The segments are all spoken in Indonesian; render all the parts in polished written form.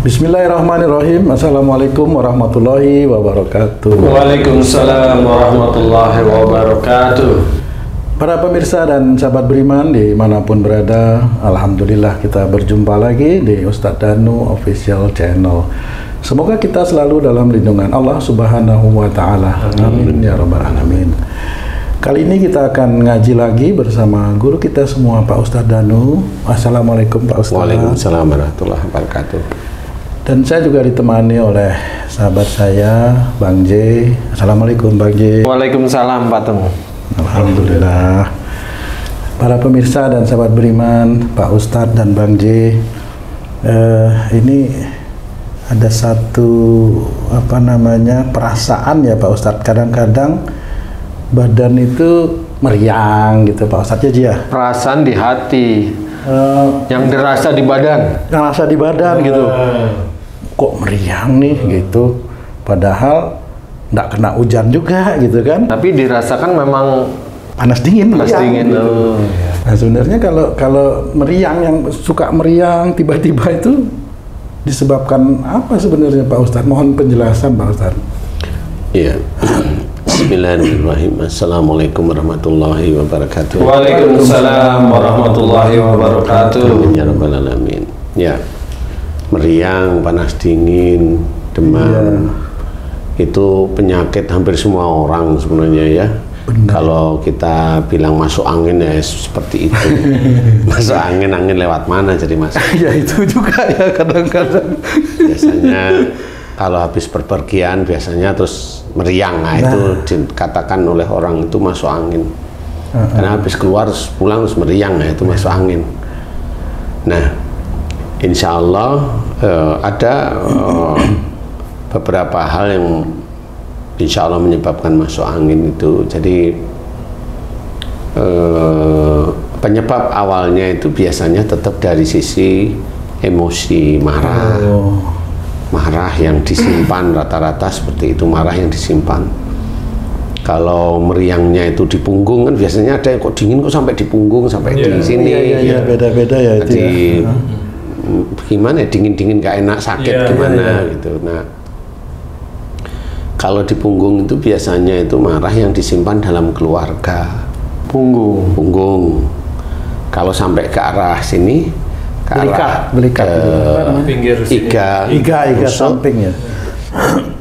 Bismillahirrahmanirrahim. Assalamualaikum warahmatullahi wabarakatuh. Waalaikumsalam warahmatullahi wabarakatuh. Para pemirsa dan sahabat beriman dimanapun berada, alhamdulillah kita berjumpa lagi di Ustadz Danu Official Channel. Semoga kita selalu dalam lindungan Allah Subhanahu wa Ta'ala. Amin ya Rabbal Alamin. Kali ini kita akan ngaji lagi bersama guru kita semua, Pak Ustadz Danu. Assalamualaikum Pak Ustadz. Waalaikumsalam warahmatullahi wabarakatuh. Dan saya juga ditemani oleh sahabat saya, Bang J. Assalamualaikum Bang J. Waalaikumsalam Pak Tung. Alhamdulillah. Para pemirsa dan sahabat beriman, Pak Ustadz dan Bang J, ini ada satu perasaan ya Pak Ustadz. Kadang-kadang badan itu meriang gitu Pak Ustadz ya. Perasaan di hati, yang dirasa di badan. Yang rasa di badan gitu. Kok meriang nih gitu, padahal nggak kena hujan juga gitu kan, tapi dirasakan memang panas dingin gitu. Nah sebenarnya kalau meriang, yang suka meriang tiba-tiba itu disebabkan apa sebenarnya Pak Ustadz? Mohon penjelasan Pak Ustadz. Iya. Bismillahirrahmanirrahim. Assalamualaikum warahmatullahi wabarakatuh. Waalaikumsalam warahmatullahi wabarakatuh. Ya Rabbal Alamin. Ya, meriang, panas dingin, demam, itu penyakit hampir semua orang sebenarnya ya. Kalau kita bilang masuk angin ya seperti itu. Masuk angin lewat mana jadi masuk? Ya itu juga ya kadang-kadang. Biasanya kalau habis berpergian biasanya terus meriang, itu dikatakan oleh orang itu masuk angin. Karena habis keluar pulang terus meriang, itu masuk angin. Nah, insya Allah ada beberapa hal yang insya Allah menyebabkan masuk angin itu. Jadi penyebab awalnya itu biasanya tetap dari sisi emosi, marah yang disimpan, rata-rata seperti itu, marah yang disimpan. Kalau meriangnya itu di punggung kan biasanya ada yang kok dingin kok sampai di punggung, sampai di sini. Iya, beda-beda ya itu. Jadi gimana dingin-dingin gak enak, sakit gimana gitu. Nah, kalau di punggung itu biasanya itu marah yang disimpan dalam keluarga. Punggung. Kalau sampai ke arah sini, ke arah pinggir iga samping ya.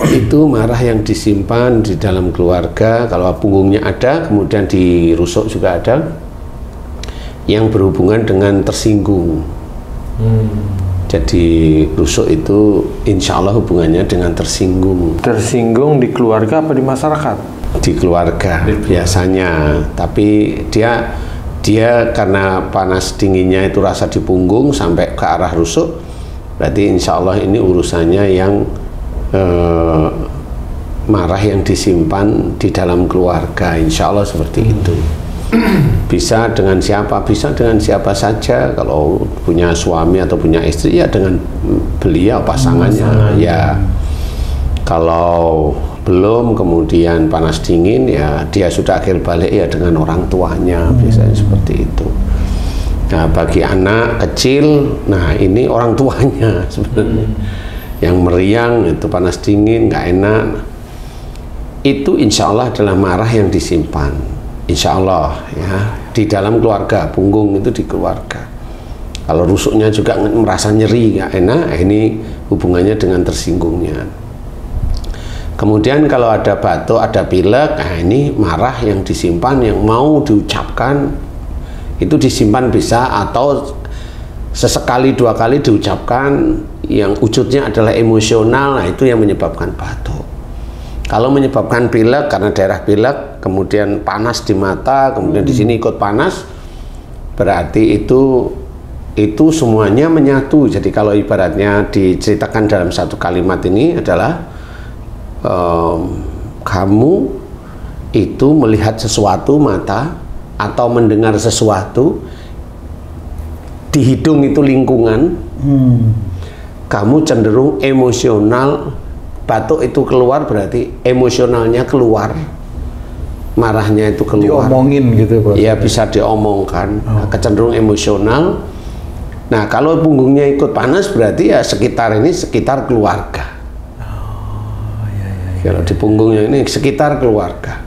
Itu marah yang disimpan di dalam keluarga. Kalau punggungnya ada, kemudian di rusuk juga ada, yang berhubungan dengan tersinggung. Jadi rusuk itu insya Allah hubungannya dengan tersinggung. Tersinggung di keluarga apa di masyarakat? Di keluarga biasanya, tapi dia karena panas dinginnya itu rasa di punggung sampai ke arah rusuk, berarti insya Allah ini urusannya yang marah yang disimpan di dalam keluarga, insya Allah seperti itu. Bisa dengan siapa? Bisa dengan siapa saja. Kalau punya suami atau punya istri ya dengan beliau pasangannya. Ya, kalau belum kemudian panas dingin ya dia sudah akhir balik ya dengan orang tuanya, biasanya seperti itu. Nah bagi anak kecil, nah ini orang tuanya sebenarnya yang meriang, itu panas dingin nggak enak, itu insya Allah adalah marah yang disimpan, insya Allah ya, di dalam keluarga. Punggung itu di keluarga. Kalau rusuknya juga merasa nyeri nggak enak, ini hubungannya dengan tersinggungnya. Kemudian kalau ada batuk, ada pilek, nah ini marah yang disimpan, yang mau diucapkan itu disimpan bisa, atau sesekali dua kali diucapkan yang wujudnya adalah emosional, nah itu yang menyebabkan batuk. Kalau menyebabkan pilek karena daerah pilek, kemudian panas di mata, kemudian di sini ikut panas, berarti itu semuanya menyatu. Jadi kalau ibaratnya diceritakan dalam satu kalimat ini adalah kamu itu melihat sesuatu mata atau mendengar sesuatu, di hidung itu lingkungan, kamu cenderung emosional, batuk itu keluar berarti emosionalnya keluar, marahnya itu keluar, diomongin gitu Pak. Ya bisa diomongkan, kecenderung emosional. Nah, kalau punggungnya ikut panas berarti ya sekitar keluarga. Kalau di punggungnya ini sekitar keluarga.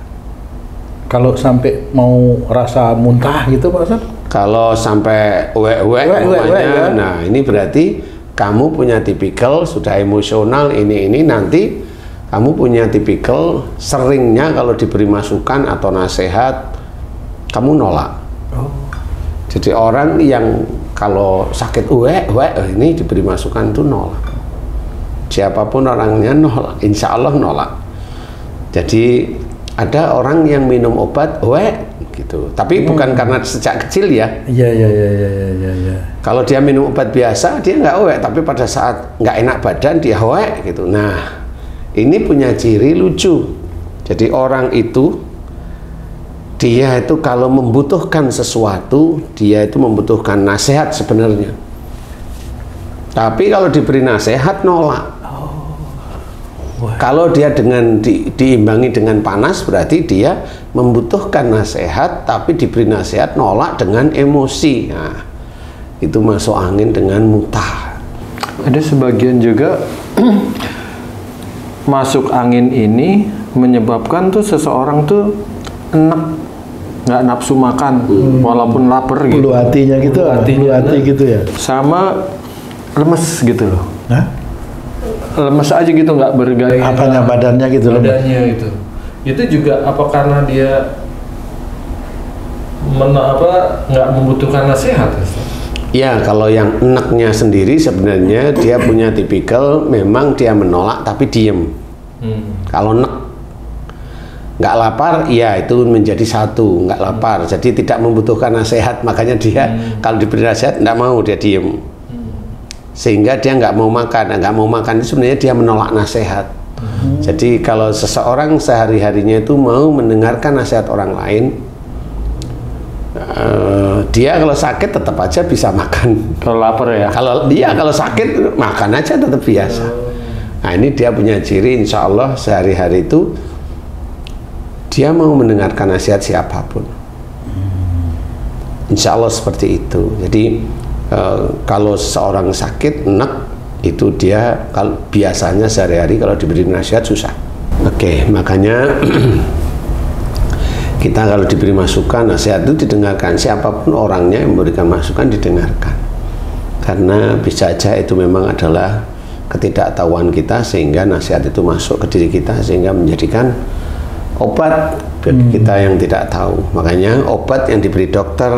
Kalau sampai mau rasa muntah gitu Pak Ustaz? Kalau sampai uek-uek ya. Nah ini berarti kamu punya tipikal sudah emosional ini nanti kamu punya tipikal seringnya kalau diberi masukan atau nasihat kamu nolak. Jadi orang yang kalau sakit uek ini diberi masukan itu nolak. Siapapun orangnya nolak, insya Allah nolak. Jadi ada orang yang minum obat gitu, tapi bukan karena sejak kecil ya. Iya. Kalau dia minum obat biasa dia nggak tapi pada saat nggak enak badan dia gitu. Nah ini punya ciri lucu. Jadi orang itu dia itu kalau membutuhkan sesuatu dia itu membutuhkan nasihat sebenarnya. Tapi kalau diberi nasihat nolak. Kalau dia diimbangi dengan panas berarti dia membutuhkan nasihat tapi diberi nasihat nolak dengan emosi. Nah, itu masuk angin dengan mutah. Ada sebagian juga masuk angin ini menyebabkan tuh seseorang tuh enak, nggak nafsu makan walaupun lapar gitu. Bulu hatinya gitu, bulu hati gitu ya. Sama lemes gitu loh. Hah? Lemes aja gitu, nggak bergairah. Apanya badannya gitu loh. Badannya itu juga apa karena dia nggak membutuhkan nasihat? Ya, kalau yang enaknya sendiri sebenarnya dia punya tipikal memang dia menolak tapi diem. Kalau enak nggak lapar, ya itu menjadi satu, nggak lapar, jadi tidak membutuhkan nasihat, makanya dia kalau diberi nasihat nggak mau, dia diem. Sehingga dia nggak mau makan itu sebenarnya dia menolak nasihat. Jadi kalau seseorang sehari-harinya itu mau mendengarkan nasihat orang lain, dia kalau sakit tetap aja bisa makan. Kalau lapar ya? Kalau sakit makan aja tetap biasa. Nah ini dia punya ciri, insya Allah sehari-hari itu dia mau mendengarkan nasihat siapapun. Insya Allah seperti itu. Jadi kalau seseorang sakit enak itu dia kalau biasanya sehari-hari kalau diberi nasihat susah. Oke, makanya kita kalau diberi masukan nasihat itu didengarkan, siapapun orangnya yang memberikan masukan didengarkan, karena bisa aja itu memang adalah ketidaktahuan kita sehingga nasihat itu masuk ke diri kita sehingga menjadikan obat bagi kita yang tidak tahu. Makanya obat yang diberi dokter,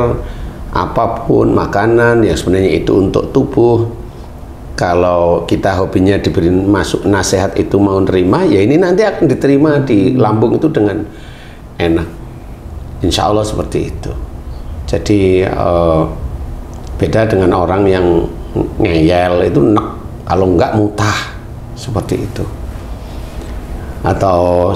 apapun makanan yang sebenarnya itu untuk tubuh, kalau kita hobinya diberi masuk nasihat itu mau nerima, ya ini nanti akan diterima di lambung itu dengan enak, insya Allah seperti itu. Jadi beda dengan orang yang ngeyel itu enak, kalau enggak mutah seperti itu. Atau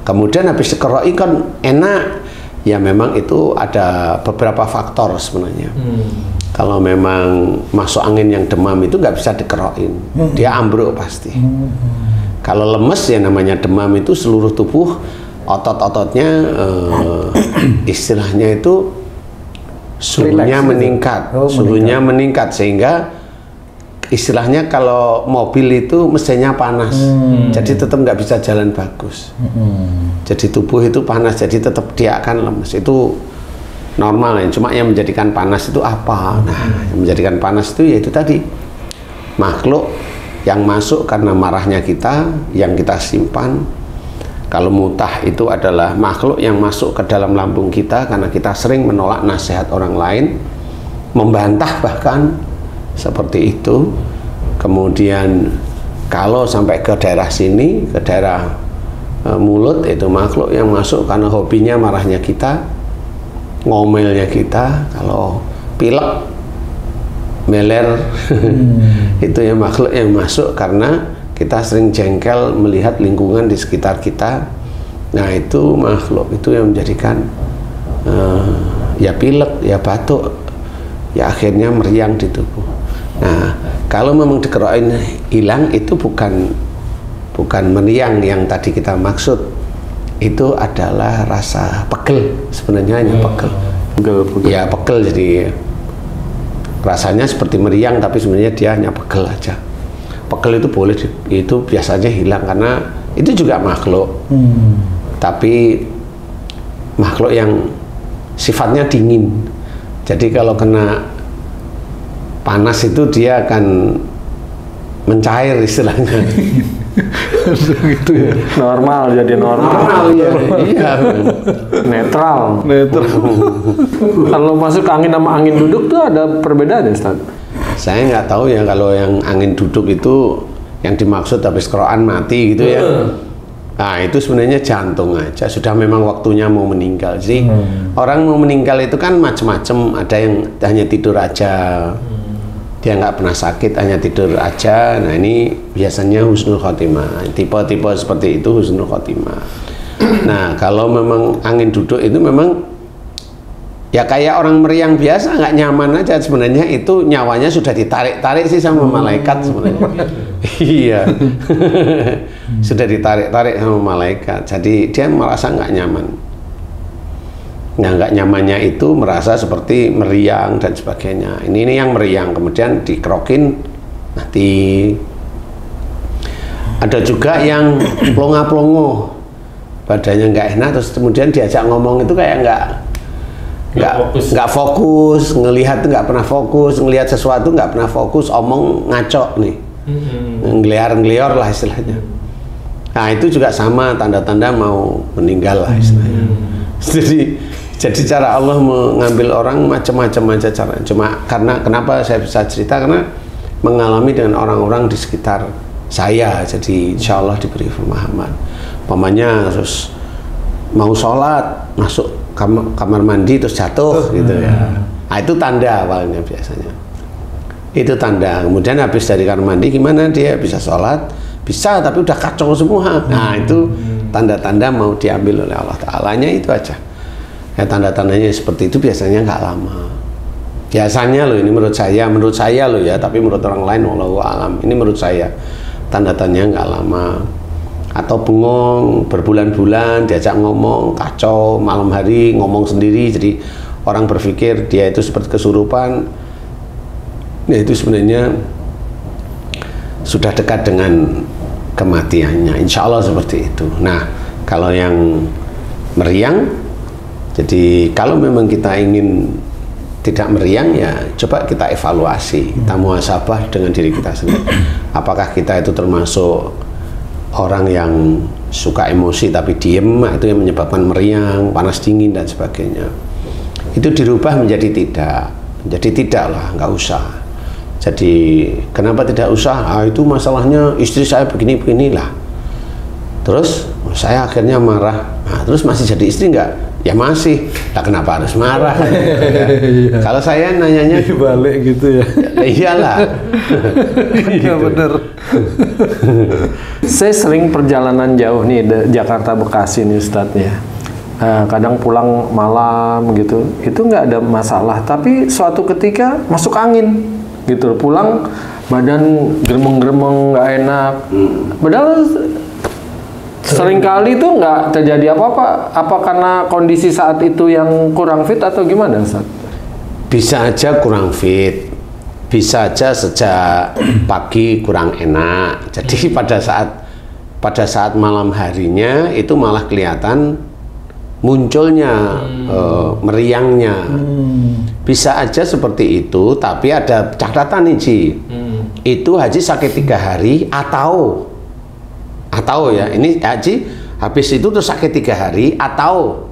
kemudian habis dikeroi kan enak. Ya memang itu ada beberapa faktor sebenarnya. Kalau memang masuk angin yang demam itu nggak bisa dikerokin, dia ambruk pasti. Kalau lemes ya namanya demam itu seluruh tubuh otot-ototnya istilahnya itu suhunya meningkat, meningkat sehingga istilahnya kalau mobil itu mesinnya panas, jadi tetap nggak bisa jalan bagus. Jadi tubuh itu panas, jadi tetap dia akan lemes. Itu normal ya. Cuma yang menjadikan panas itu apa? Nah, yang menjadikan panas itu yaitu tadi makhluk yang masuk karena marahnya kita, yang kita simpan. Kalau mutah itu adalah makhluk yang masuk ke dalam lambung kita karena kita sering menolak nasihat orang lain, membantah bahkan. Seperti itu. Kemudian kalau sampai ke daerah sini, ke daerah mulut, itu makhluk yang masuk karena hobinya marahnya kita, ngomelnya kita. Kalau pilek, meler, itu ya makhluk yang masuk karena kita sering jengkel melihat lingkungan di sekitar kita. Nah itu makhluk itu yang menjadikan ya pilek, ya batuk, ya akhirnya meriang di tubuh. Nah, kalau memang dikerokin hilang itu bukan meriang yang tadi kita maksud. Itu adalah rasa pegel, sebenarnya hanya pegel. Ya pegel, jadi rasanya seperti meriang tapi sebenarnya dia hanya pegel aja. Pegel itu boleh, itu biasanya hilang karena itu juga makhluk, tapi makhluk yang sifatnya dingin. Jadi kalau kena panas itu dia akan mencair istilahnya. Gitu ya. Normal, jadi normal. Ya. Iya. Netral. Netral. Kalau masuk angin sama angin duduk tuh ada perbedaan ya, Ustaz? Saya nggak tahu ya kalau yang angin duduk itu yang dimaksud habis keroan mati gitu ya. Nah itu sebenarnya jantung aja, sudah memang waktunya mau meninggal. Jadi orang mau meninggal itu kan macam-macam, ada yang hanya tidur aja, dia nggak pernah sakit, hanya tidur aja. Nah ini biasanya husnul khotimah, tipe-tipe seperti itu husnul khotimah. Nah kalau memang angin duduk itu memang ya kayak orang meriang biasa, nggak nyaman aja sebenarnya, itu nyawanya sudah ditarik-tarik sih sama malaikat sebenarnya. Iya. Sudah ditarik-tarik sama malaikat, jadi dia merasa nggak nyaman. Nah, nggak nyamannya itu merasa seperti meriang dan sebagainya. Ini yang meriang, kemudian dikerokin mati. Ada juga yang plonga-plongo, badannya nggak enak, terus kemudian diajak ngomong itu kayak nggak fokus, ngelihat tuh nggak pernah fokus, ngelihat sesuatu nggak pernah fokus, omong ngaco nih, ngliar-nglior lah istilahnya. Nah itu juga sama tanda-tanda mau meninggal lah istilahnya. Jadi cara Allah mengambil orang macam-macam aja cara. Cuma karena kenapa saya bisa cerita, karena mengalami dengan orang-orang di sekitar saya, jadi insya Allah diberi pemahaman. Pamannya terus mau sholat masuk kamar mandi terus jatuh gitu ya. Nah itu tanda awalnya biasanya. Itu tanda. Kemudian habis dari kamar mandi gimana dia bisa sholat? Bisa, tapi udah kacau semua. Nah itu tanda-tanda mau diambil oleh Allah Ta'ala-nya, itu aja. Ya, tanda-tandanya seperti itu biasanya nggak lama. Biasanya loh, ini menurut saya loh ya, tapi menurut orang lain wallahu alam. Ini menurut saya tanda-tandanya nggak lama. Atau bengong berbulan-bulan, diajak ngomong kacau, malam hari ngomong sendiri, jadi orang berpikir dia itu seperti kesurupan. Ya itu sebenarnya sudah dekat dengan kematiannya, insya Allah seperti itu. Nah kalau yang meriang, jadi kalau memang kita ingin tidak meriang ya coba kita evaluasi, kita muhasabah dengan diri kita sendiri. Apakah kita itu termasuk orang yang suka emosi tapi diem, itu yang menyebabkan meriang, panas dingin dan sebagainya. Itu dirubah menjadi tidak. Jadi tidaklah, nggak usah. Jadi kenapa tidak usah? Ah, itu masalahnya istri saya begini-beginilah. Terus saya akhirnya marah. Nah, terus masih jadi istri nggak? Ya masih. Nah, kenapa harus marah? Ya. Kalau saya nanyanya balik gitu ya. Iyalah. Iya bener. Saya sering perjalanan jauh nih, Jakarta Bekasi nih Ustadz ya. Kadang pulang malam gitu, itu nggak ada masalah. Tapi suatu ketika masuk angin gitu, pulang badan gremeng-gremeng nggak enak. Padahal seringkali tuh nggak terjadi apa-apa. Apa karena kondisi saat itu yang kurang fit atau gimana Ustaz? Bisa aja kurang fit, bisa aja sejak pagi kurang enak. Jadi pada saat malam harinya itu malah kelihatan munculnya meriangnya. Bisa aja seperti itu, tapi ada catatan nih Ji. Itu Haji sakit 3 hari atau ya ini Haji habis itu terus sakit 3 hari atau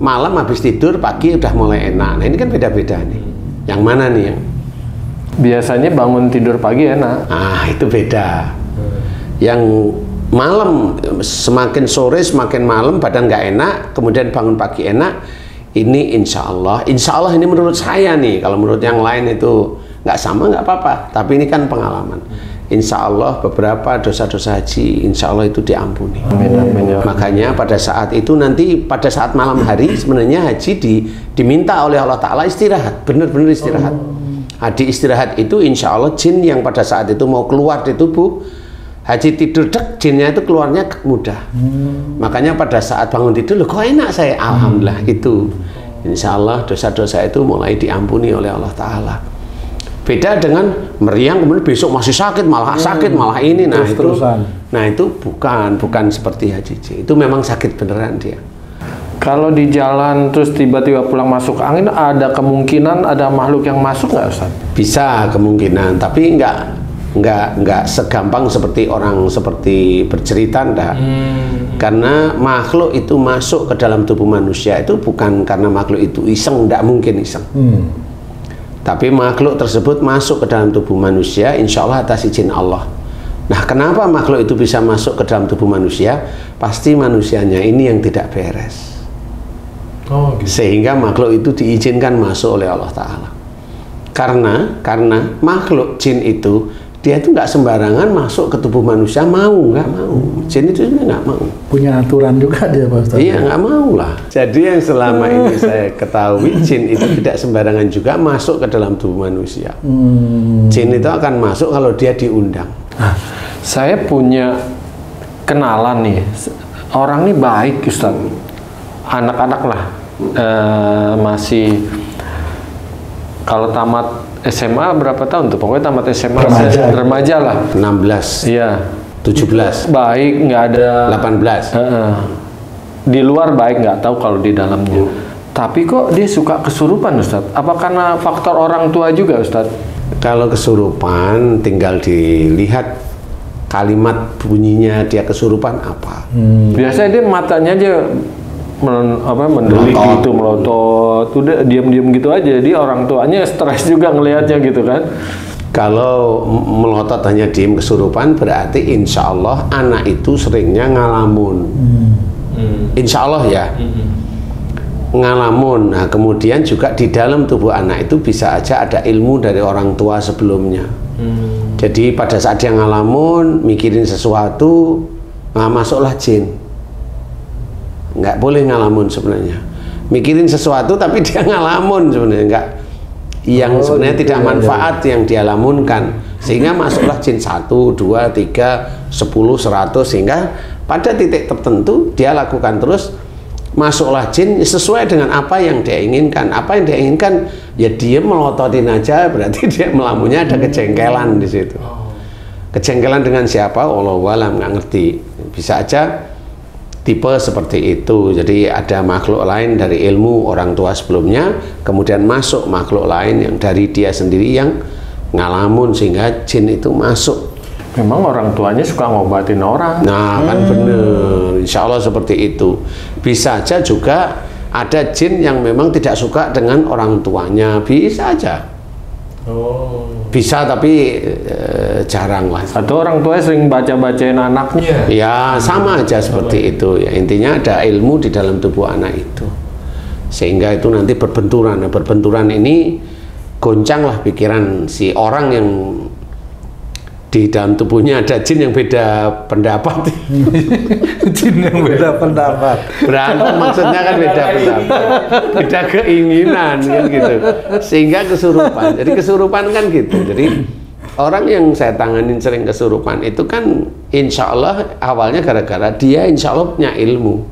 malam habis tidur pagi udah mulai enak. Nah ini kan beda-beda nih. Yang mana nih yang biasanya bangun tidur pagi enak? Ah itu beda. Yang malam semakin sore semakin malam badan nggak enak, kemudian bangun pagi enak. Ini insya Allah ini menurut saya nih. Kalau menurut yang lain itu nggak sama nggak apa-apa. Tapi ini kan pengalaman. Insya Allah beberapa dosa-dosa haji insya Allah itu diampuni. Amin, amin, ya. Makanya pada saat itu nanti pada saat malam hari sebenarnya haji diminta oleh Allah Ta'ala istirahat, benar-benar istirahat. Di istirahat itu insya Allah jin yang pada saat itu mau keluar di tubuh haji tidur dek, jinnya itu keluarnya mudah. Makanya pada saat bangun tidur, loh kok enak saya, alhamdulillah Insya Allah dosa-dosa itu mulai diampuni oleh Allah Ta'ala. Beda dengan meriang kemudian besok masih sakit, malah ini. Nah itu bukan seperti HJJ. Itu memang sakit beneran dia. Kalau di jalan terus tiba-tiba pulang masuk angin, ada kemungkinan ada makhluk yang masuk nggak Ustaz? Bisa kemungkinan, tapi nggak segampang seperti orang seperti bercerita, enggak. Karena makhluk itu masuk ke dalam tubuh manusia itu bukan karena makhluk itu iseng, enggak mungkin iseng. Tapi makhluk tersebut masuk ke dalam tubuh manusia, insya Allah atas izin Allah. Nah, kenapa makhluk itu bisa masuk ke dalam tubuh manusia? Pasti manusianya ini yang tidak beres. Gitu. Sehingga makhluk itu diizinkan masuk oleh Allah Ta'ala. Karena makhluk jin itu dia itu nggak sembarangan masuk ke tubuh manusia, nggak mau. Jin itu sebenarnya nggak mau. Punya aturan juga dia, Pak Ustaz. Iya, nggak mau lah. Jadi yang selama ini saya ketahui, jin itu tidak sembarangan juga masuk ke dalam tubuh manusia. Jin itu akan masuk kalau dia diundang. Nah, saya punya kenalan nih, orang ini baik Ustaz. Anak-anak lah, masih kalau tamat SMA berapa tahun tuh? Pokoknya tamat SMA remaja lah. 16. Iya. 17. Baik, nggak ada. 18. Di luar baik, nggak tahu kalau di dalamnya. Tapi kok dia suka kesurupan Ustaz? Apa karena faktor orang tua juga Ustaz? Kalau kesurupan tinggal dilihat kalimat bunyinya dia kesurupan apa. Biasanya dia matanya aja mendelik gitu, melotot, udah diam-diam gitu aja. Jadi orang tuanya stres juga ngelihatnya gitu kan. Kalau melotot hanya diem kesurupan berarti insya Allah anak itu seringnya ngalamun. Insya Allah ya. Ngalamun. Nah kemudian juga di dalam tubuh anak itu bisa aja ada ilmu dari orang tua sebelumnya. Jadi pada saat dia ngalamun mikirin sesuatu, masuklah jin. Nggak boleh ngalamun sebenarnya, mikirin sesuatu tapi dia ngalamun sebenarnya, nggak yang sebenarnya tidak manfaat yang dia lamunkan, sehingga masuklah jin 1, 2, 3, 10, 100, sehingga pada titik tertentu dia lakukan terus, masuklah jin sesuai dengan apa yang dia inginkan. Apa yang dia inginkan ya dia melototin aja, berarti dia melamunnya ada kejengkelan di situ. Kejengkelan dengan siapa? Allahu a'lam, nggak ngerti. Bisa aja tipe seperti itu. Jadi ada makhluk lain dari ilmu orang tua sebelumnya, kemudian masuk makhluk lain yang dari dia sendiri yang ngalamun sehingga jin itu masuk. Memang orang tuanya suka ngobatin orang. Nah kan bener, insya Allah seperti itu. Bisa aja juga ada jin yang memang tidak suka dengan orang tuanya, bisa aja. Bisa tapi jarang lah. Atau orang tua sering baca-bacain anaknya. Ya sama aja seperti itu ya. Intinya ada ilmu di dalam tubuh anak itu, sehingga itu nanti berbenturan. Nah, berbenturan ini goncanglah pikiran si orang yang di dalam tubuhnya ada jin yang beda pendapat. Jin yang beda pendapat. Berantem maksudnya kan beda pendapat, beda keinginan kan gitu, sehingga kesurupan. Jadi kesurupan kan gitu. Jadi orang yang saya tanganin sering kesurupan itu kan insya Allah awalnya gara-gara dia insya Allah punya ilmu.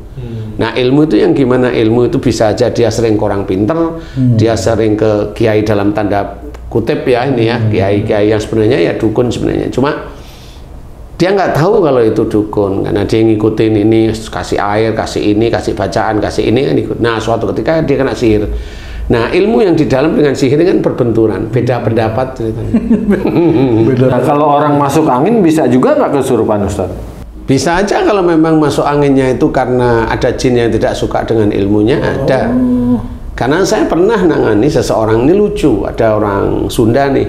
Nah ilmu itu yang gimana? Ilmu itu bisa aja dia sering kurang pinter, dia sering ke kiai dalam tanda kutip ya ini ya, kiai-kiai yang sebenarnya ya dukun sebenarnya, cuma dia nggak tahu kalau itu dukun karena dia ngikutin ini, kasih air, kasih ini, kasih bacaan, kasih ini kan ikut. Nah suatu ketika dia kena sihir. Nah ilmu yang di dalam dengan sihir kan berbenturan, beda pendapat ceritanya. Nah kalau orang masuk angin bisa juga nggak kesurupan Ustaz? Bisa aja kalau memang masuk anginnya itu karena ada jin yang tidak suka dengan ilmunya, ada. Karena saya pernah nangani seseorang, ini lucu, ada orang Sunda nih,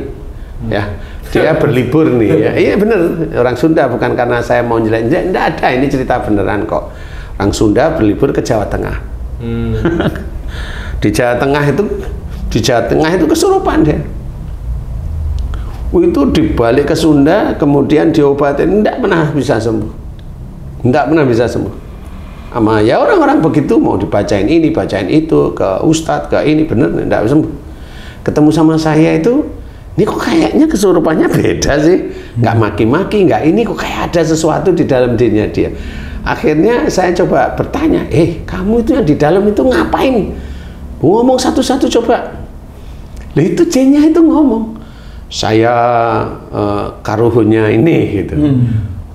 ya, dia berlibur nih, ya, iya bener, orang Sunda, bukan karena saya mau jelek-jelek, enggak ada, ini cerita beneran kok. Orang Sunda berlibur ke Jawa Tengah. Di Jawa Tengah itu kesurupan dia. Itu dibalik ke Sunda, kemudian diobatin, enggak pernah bisa sembuh, enggak pernah bisa sembuh. Sama ya orang-orang begitu mau dibacain ini, bacain itu, ke ustadz, ke ini, bener, enggak sembuh. Ketemu sama saya itu, ini kok kayaknya kesurupannya beda sih, nggak maki-maki, nggak ini, kok kayak ada sesuatu di dalam dirinya dia. Akhirnya saya coba bertanya, kamu itu yang di dalam itu ngapain? Ngomong satu-satu coba. Lah itu jinnya itu ngomong. Saya karuhunnya ini gitu.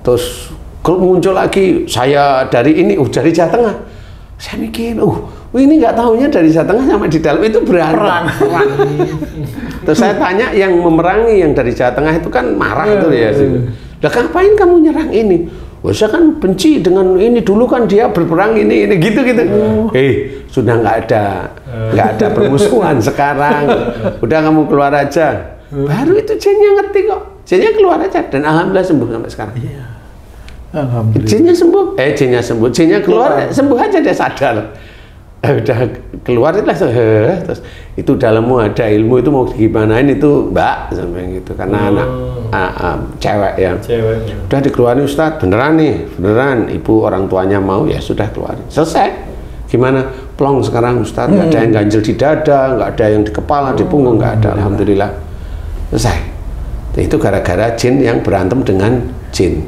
Terus muncul lagi saya dari ini, dari Jawa Tengah. Saya mikir, ini nggak tahunya dari Jawa Tengah sama di dalam itu berantem. Perang. Terus saya tanya yang memerangi yang dari Jawa Tengah itu kan marah tuh ya. Lah ngapain kamu nyerang ini? Saya kan benci dengan ini, dulu kan dia berperang ini gitu. Sudah nggak ada permusuhan sekarang. Udah kamu keluar aja. Baru itu jinnya ngerti kok. Jinnya keluar aja dan alhamdulillah sembuh sampai sekarang. Iya. Alhamdulillah. Jinnya sembuh. Jinnya keluar, sembuh aja dia sadar. Udah keluar terus itu dalammu ada ilmu itu mau gimanain itu Mbak sampai gitu karena anak cewek ya. Udah dikeluarin Ustadz, beneran ibu orang tuanya mau ya sudah keluarin. Selesai. Gimana? Plong sekarang Ustadz, nggak ada yang ganjel di dada, nggak ada yang di kepala, di punggung, nggak ada. Alhamdulillah. Selesai. Itu gara-gara jin yang berantem dengan jin.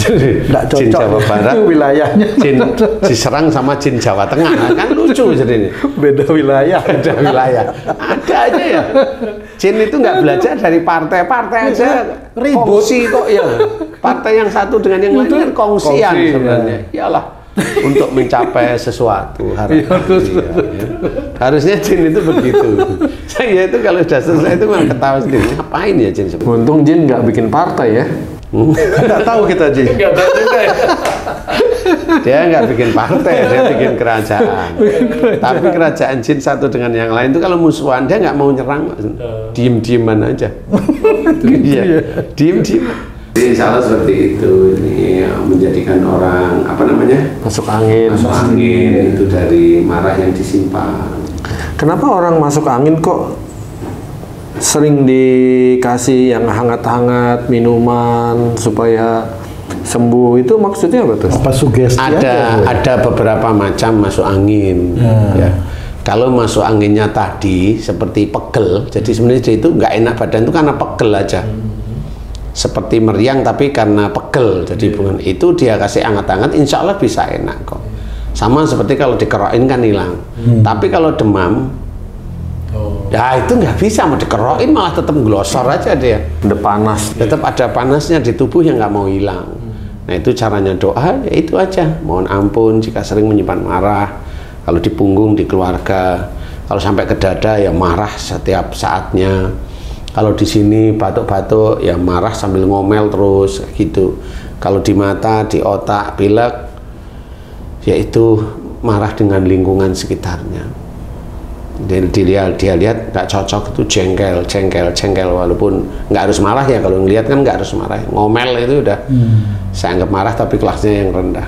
Nggak cocok jin Jawa Barat wilayahnya. Jin diserang sama jin Jawa Tengah kan lucu jadi ini. Beda wilayah. Ada aja ya. Jin itu nggak belajar dari partai aja. Kongsi kok ya. Partai yang satu dengan yang lain kan kongsian sebenarnya. Iyalah. Untuk mencapai sesuatu harusnya jin itu begitu. Saya itu kalau sudah selesai itu malah ketawa sendiri. Ngapain ya jin? Untung jin nggak bikin partai ya. Nggak tahu kita jin. Nggak tahu juga ya. Dia nggak bikin partai, dia bikin kerajaan. Tapi kerajaan jin satu dengan yang lain itu kalau musuhan dia nggak mau nyerang, diem-dieman aja. Iya, diem-dieman. Insya Allah seperti itu. Ini menjadikan orang masuk angin itu dari marah yang disimpan. Kenapa orang masuk angin kok sering dikasih yang hangat-hangat minuman supaya sembuh? Itu maksudnya apa tuh? Apa sugesti? Ada beberapa macam masuk angin. Ya. Kalau masuk anginnya tadi seperti pegel, jadi sebenarnya itu nggak enak badan itu karena pegel aja. Seperti meriang tapi karena pegel, jadi bukan itu dia kasih hangat-hangat, insya Allah bisa enak kok. Sama seperti kalau dikerokin kan hilang. Tapi kalau demam, ya itu nggak bisa, mau dikerokin malah tetap glosor aja dia. Udah panas. Tetap ada panasnya di tubuh yang nggak mau hilang. Nah itu caranya doa, ya itu aja. Mohon ampun jika sering menyimpan marah. Kalau di punggung, di keluarga, kalau sampai ke dada ya marah setiap saatnya. Kalau di sini batuk-batuk ya marah sambil ngomel terus gitu. Kalau di mata, di otak, pilek, yaitu marah dengan lingkungan sekitarnya. Dan dia lihat nggak cocok itu jengkel walaupun nggak harus marah ya, kalau ngelihat kan nggak harus marah. Ngomel itu udah saya anggap marah tapi kelasnya yang rendah.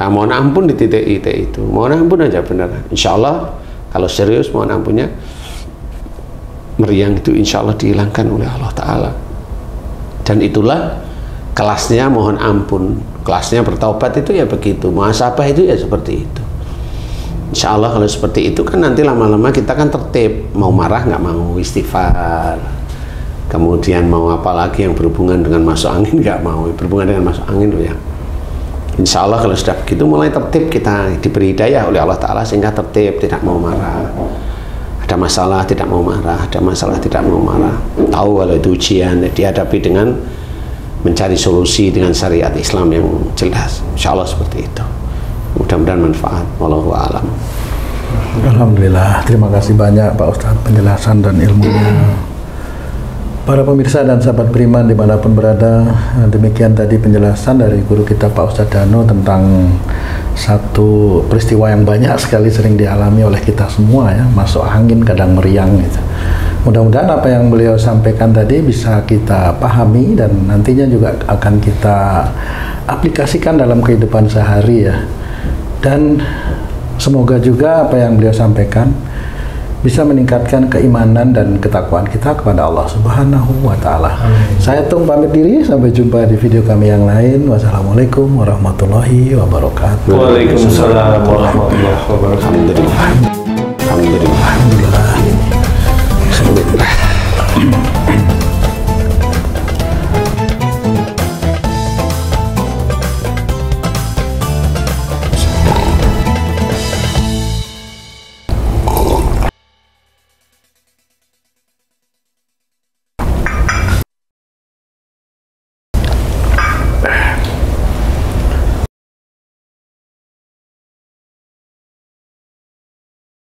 Nah, mohon ampun di titik itu, mohon ampun aja benar. Insya Allah kalau serius mohon ampunnya. Meriang itu insya Allah dihilangkan oleh Allah Ta'ala. Dan itulah kelasnya mohon ampun, kelasnya bertaubat itu ya begitu, muhasabah itu ya seperti itu. Insya Allah kalau seperti itu kan nanti lama-lama kita kan tertib, mau marah nggak mau, istighfar. Kemudian mau apa lagi yang berhubungan dengan masuk angin nggak mau, berhubungan dengan masuk angin loh ya. Insya Allah kalau sudah begitu mulai tertib, kita diberi hidayah oleh Allah Ta'ala sehingga tertib, tidak mau marah. Ada masalah tidak mau marah, ada masalah tidak mau marah. Tahu kalau itu ujian, dihadapi dengan mencari solusi dengan syariat Islam yang jelas. Insya Allah seperti itu. Mudah-mudahan manfaat. Wallahu a'lam. Alhamdulillah, terima kasih banyak Pak Ustadz penjelasan dan ilmunya. Para pemirsa dan sahabat beriman dimanapun berada, demikian tadi penjelasan dari guru kita Pak Ustadz Dano tentang satu peristiwa yang banyak sekali sering dialami oleh kita semua ya, masuk angin kadang meriang gitu. Mudah-mudahan apa yang beliau sampaikan tadi bisa kita pahami dan nantinya juga akan kita aplikasikan dalam kehidupan sehari ya. Dan semoga juga apa yang beliau sampaikan bisa meningkatkan keimanan dan ketakwaan kita kepada Allah Subhanahu wa Ta'ala. Saya Tung pamit diri, sampai jumpa di video kami yang lain. Wassalamualaikum warahmatullahi wabarakatuh. Waalaikumsalam warahmatullahi wabarakatuh. Alhamdulillah. Alhamdulillah. Alhamdulillah.